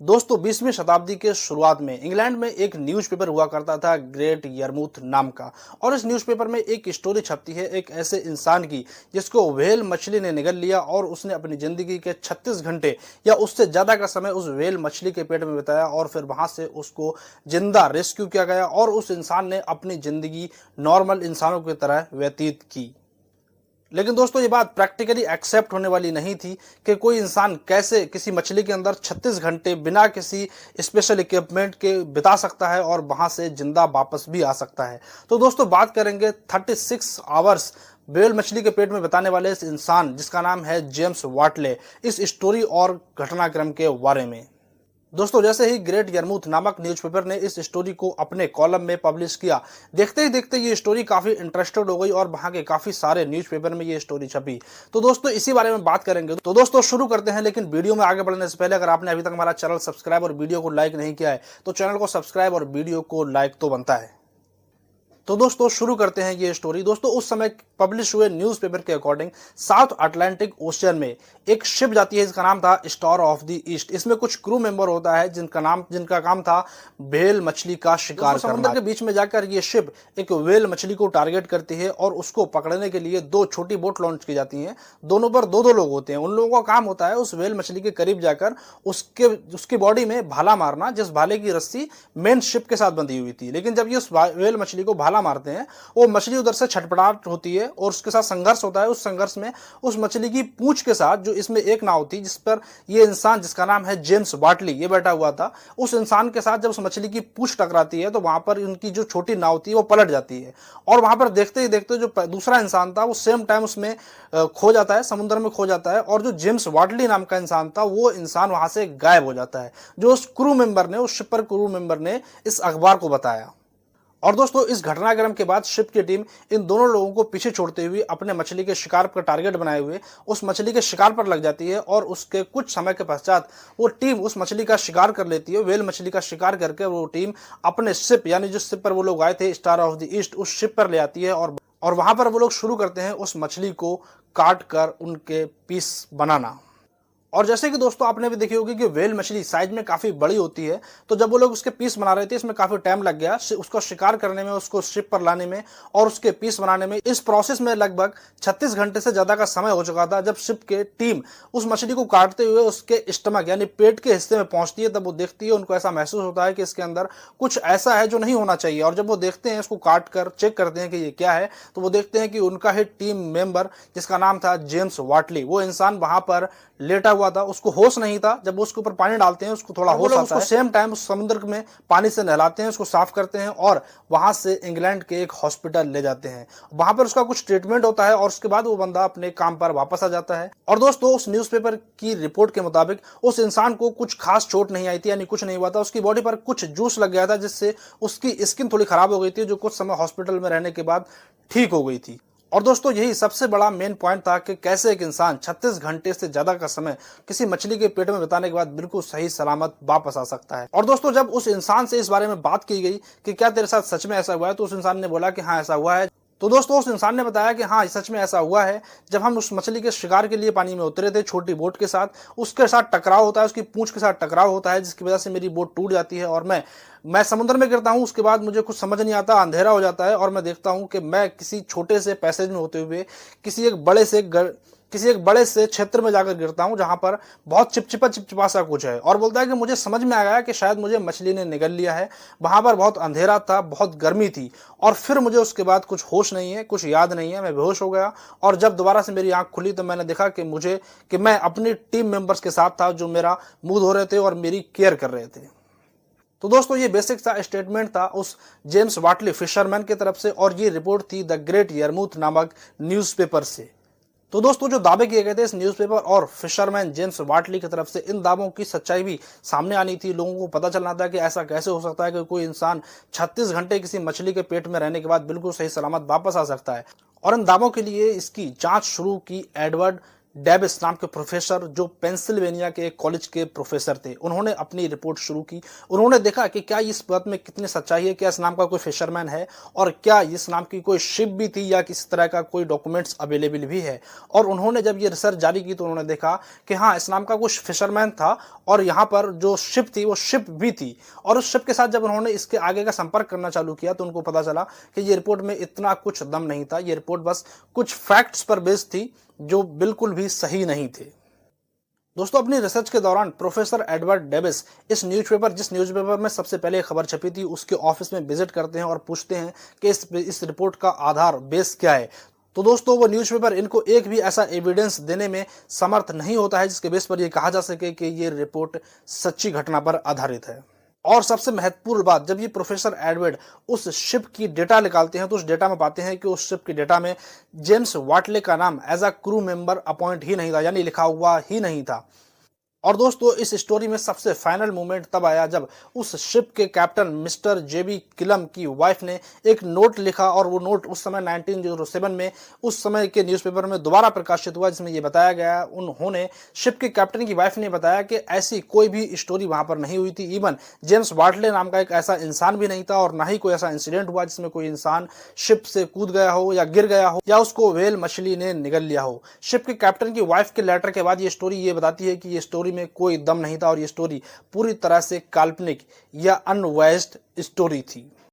दोस्तों 20वीं शताब्दी के शुरुआत में इंग्लैंड में एक न्यूज़पेपर हुआ करता था ग्रेट यरमूथ नाम का। और इस न्यूज़पेपर में एक स्टोरी छपती है एक ऐसे इंसान की जिसको व्हेल मछली ने निगल लिया और उसने अपनी जिंदगी के 36 घंटे या उससे ज्यादा का समय उस व्हेल मछली के पेट में बिताया और फिर वहां से उसको जिंदा रेस्क्यू किया गया और उस इंसान ने अपनी जिंदगी नॉर्मल इंसानों की तरह व्यतीत की। लेकिन दोस्तों ये बात प्रैक्टिकली एक्सेप्ट होने वाली नहीं थी कि कोई इंसान कैसे किसी मछली के अंदर 36 घंटे बिना किसी स्पेशल इक्विपमेंट के बिता सकता है और वहां से जिंदा वापस भी आ सकता है। तो दोस्तों बात करेंगे 36 आवर्स व्हेल मछली के पेट में बिताने वाले इस इंसान जिसका नाम है जेम्स वाटले, इस स्टोरी और घटनाक्रम के बारे में। दोस्तों जैसे ही ग्रेट यरमूथ नामक न्यूज़पेपर ने इस स्टोरी को अपने कॉलम में पब्लिश किया, देखते ही देखते ये स्टोरी काफी इंटरेस्टेड हो गई और वहां के काफी सारे न्यूज़पेपर में ये स्टोरी छपी। तो दोस्तों इसी बारे में बात करेंगे। तो दोस्तों शुरू करते हैं, लेकिन वीडियो में आगे बढ़ने से पहले अगर आपने अभी तक हमारा चैनल सब्सक्राइब और वीडियो को लाइक नहीं किया है तो चैनल को सब्सक्राइब और वीडियो को लाइक तो बनता है। तो दोस्तों शुरू करते हैं ये स्टोरी। दोस्तों उस समय पब्लिश हुए न्यूज़पेपर के अकॉर्डिंग साउथ अटलांटिक ओशियन में एक शिप जाती है जिसका नाम था स्टार ऑफ द ईस्ट। इसमें कुछ क्रू मेंबर होता है जिनका काम था व्हेल मछली का शिकार करना। समुद्र के बीच में जाकर ये शिप एक व्हेल मछली को टारगेट करती है और उसको पकड़ने के लिए दो छोटी बोट लॉन्च की जाती हैं। दोनों पर दो दो लोग होते हैं। उन लोगों का काम होता है उस व्हेल मछली के करीब जाकर उसकी बॉडी में भाला मारना, जिस भाले की रस्सी मेन शिप के साथ बंधी हुई थी। लेकिन जब ये उस व्हेल मछली को भाला मारते हैं वो मछली उधर से छटपटाहट होती है और उसके साथ संघर्ष होता है। उस संघर्ष में उस मछली की पूंछ के साथ, जो इसमें एक नाव थी जिस पर ये इंसान जिसका नाम है जेम्स वाटली ये बैठा हुआ था, उस इंसान के साथ जब उस मछली की पूंछ टकराती है तो वहां पर उनकी जो छोटी नाव थी वो पलट जाती है और वहां पर देखते ही देखते जो दूसरा इंसान था वो सेम टाइम उसमें खो जाता है, समुद्र में खो जाता है। और जो जेम्स वाटली नाम का इंसान था वो इंसान वहां से गायब हो जाता है, जो उस क्रू मेंबर ने, उस शिपर क्रू मेंबर ने इस अखबार को बताया। और दोस्तों इस घटनाक्रम के बाद शिप की टीम इन दोनों लोगों को पीछे छोड़ते हुए अपने मछली के शिकार का टारगेट बनाए हुए उस मछली के शिकार पर लग जाती है और उसके कुछ समय के पश्चात वो टीम उस मछली का शिकार कर लेती है। व्हेल मछली का शिकार करके वो टीम अपने शिप यानी जिस शिप पर वो लोग आए थे स्टार ऑफ द ईस्ट, उस शिप पर ले आती है और वहां पर वो लोग शुरू करते हैं उस मछली को काट कर उनके पीस बनाना। और जैसे कि दोस्तों आपने भी देखी होगी कि व्हेल मछली साइज में काफी बड़ी होती है, तो जब वो लोग उसके पीस बना रहे थे इसमें काफी टाइम लग गया उसको शिकार करने में, उसको शिप पर लाने में और उसके पीस बनाने में। इस प्रोसेस में लगभग 36 घंटे से ज्यादा का समय हो चुका था। जब शिप के टीम उस मछली को काटते हुए उसके स्टमक यानी पेट के हिस्से में पहुंचती है तब वो देखती है, उनको ऐसा महसूस होता है कि इसके अंदर कुछ ऐसा है जो नहीं होना चाहिए। और जब वो देखते हैं, इसको काट कर चेक करते हैं कि ये क्या है, तो वो देखते हैं कि उनका ही टीम मेंबर जिसका नाम था जेम्स वाटली, वो इंसान वहां पर लेटा हुआ था, उसको होश नहीं था। जब वो उसके ऊपर पानी डालते हैं उसको थोड़ा होश आता है। सेम टाइम उस समुद्र में पानी से नहलाते हैं, उसको साफ करते हैं और वहां से इंग्लैंड के एक हॉस्पिटल ले जाते हैं। वहां पर उसका कुछ ट्रीटमेंट होता है और उसके बाद वो बंदा अपने काम पर वापस आ जाता है। और दोस्तों उस न्यूज़पेपर की रिपोर्ट के मुताबिक उस इंसान को कुछ खास चोट नहीं आई थी, यानी कुछ नहीं हुआ था। उसकी बॉडी पर कुछ जूस लग गया था जिससे उसकी स्किन थोड़ी खराब हो गई थी, जो कुछ समय हॉस्पिटल में रहने के बाद ठीक हो गई थी। और दोस्तों यही सबसे बड़ा मेन पॉइंट था कि कैसे एक इंसान 36 घंटे से ज्यादा का समय किसी मछली के पेट में बिताने के बाद बिल्कुल सही सलामत वापस आ सकता है। और दोस्तों जब उस इंसान से इस बारे में बात की गई कि क्या तेरे साथ सच में ऐसा हुआ है, तो उस इंसान ने बोला कि हाँ ऐसा हुआ है। तो दोस्तों उस इंसान ने बताया कि हाँ सच में ऐसा हुआ है। जब हम उस मछली के शिकार के लिए पानी में उतरे थे छोटी बोट के साथ, उसके साथ टकराव होता है, उसकी पूंछ के साथ टकराव होता है जिसकी वजह से मेरी बोट टूट जाती है और मैं समुद्र में गिरता हूँ। उसके बाद मुझे कुछ समझ नहीं आता, अंधेरा हो जाता है और मैं देखता हूँ कि मैं किसी छोटे से पैसेज में होते हुए किसी एक बड़े से क्षेत्र में जाकर गिरता हूं जहां पर बहुत चिपचिपा सा कुछ है। और बोलता है कि मुझे समझ में आ गया कि शायद मुझे मछली ने निगल लिया है। वहां पर बहुत अंधेरा था, बहुत गर्मी थी और फिर मुझे उसके बाद कुछ होश नहीं है, कुछ याद नहीं है, मैं बेहोश हो गया। और जब दोबारा से मेरी आंख खुली तो मैंने देखा कि मैं अपनी टीम मेंबर्स के साथ था जो मेरा मुंह धो रहे थे और मेरी केयर कर रहे थे। तो दोस्तों ये बेसिक सा स्टेटमेंट था उस जेम्स वाटली फिशरमैन की तरफ से और ये रिपोर्ट थी द ग्रेट यरमूथ नामक न्यूज़पेपर से। तो दोस्तों जो दावे किए गए थे इस न्यूज़पेपर और फिशरमैन जेम्स वाटली की तरफ से, इन दावों की सच्चाई भी सामने आनी थी। लोगों को पता चलना था कि ऐसा कैसे हो सकता है कि कोई इंसान 36 घंटे किसी मछली के पेट में रहने के बाद बिल्कुल सही सलामत वापस आ सकता है। और इन दावों के लिए इसकी जांच शुरू की एडवर्ड डेविस नाम के प्रोफेसर, जो पेंसिल्वेनिया के एक कॉलेज के प्रोफेसर थे, उन्होंने अपनी रिपोर्ट शुरू की। उन्होंने देखा कि क्या इस बात में कितनी सच्चाई है, क्या इस नाम का कोई फिशरमैन है और क्या इस नाम की कोई शिप भी थी या किसी तरह का कोई डॉक्यूमेंट्स अवेलेबल भी है। और उन्होंने जब ये रिसर्च जारी की तो उन्होंने देखा कि हाँ, इस नाम का कुछ फिशरमैन था और यहाँ पर जो शिप थी वो शिप भी थी। और उस शिप के साथ जब उन्होंने इसके आगे का संपर्क करना चालू किया तो उनको पता चला कि ये रिपोर्ट में इतना कुछ दम नहीं था। ये रिपोर्ट बस कुछ फैक्ट्स पर बेस्ड थी जो बिल्कुल भी सही नहीं थे। दोस्तों, अपनी रिसर्च के दौरान प्रोफेसर एडवर्ड डेविस जिस न्यूज़पेपर में सबसे पहले खबर छपी थी उसके ऑफिस में विजिट करते हैं और पूछते हैं कि इस रिपोर्ट का आधार बेस क्या है। तो दोस्तों, वो न्यूज़पेपर इनको एक भी ऐसा एविडेंस देने में समर्थ नहीं होता है जिसके बेस पर यह कहा जा सके कि ये रिपोर्ट सच्ची घटना पर आधारित है। और सबसे महत्वपूर्ण बात, जब ये प्रोफेसर एडवर्ड उस शिप की डेटा निकालते हैं तो उस डेटा में पाते हैं कि उस शिप की डेटा में जेम्स वाटले का नाम as a crew member appoint ही नहीं था, यानी लिखा हुआ ही नहीं था। और दोस्तों, इस स्टोरी में सबसे फाइनल मोमेंट तब आया जब उस शिप के कैप्टन मिस्टर जेबी किलम की वाइफ ने एक नोट लिखा और वो नोट उस समय 1907 में उस समय के न्यूज़पेपर में दोबारा प्रकाशित हुआ, जिसमें ये बताया गया, उन्होंने शिप के कैप्टन की वाइफ ने बताया कि ऐसी कोई भी स्टोरी वहां पर नहीं हुई थी। इवन जेम्स वाटले नाम का एक ऐसा इंसान भी नहीं था और ना ही कोई ऐसा इंसिडेंट हुआ जिसमें कोई इंसान शिप से कूद गया हो या गिर गया हो या उसको व्हेल मछली ने निगल लिया हो। शिप के कैप्टन की वाइफ के लेटर के बाद ये स्टोरी ये बताती है कि ये स्टोरी में कोई दम नहीं था और ये स्टोरी पूरी तरह से काल्पनिक या अनवॉइस्ड स्टोरी थी।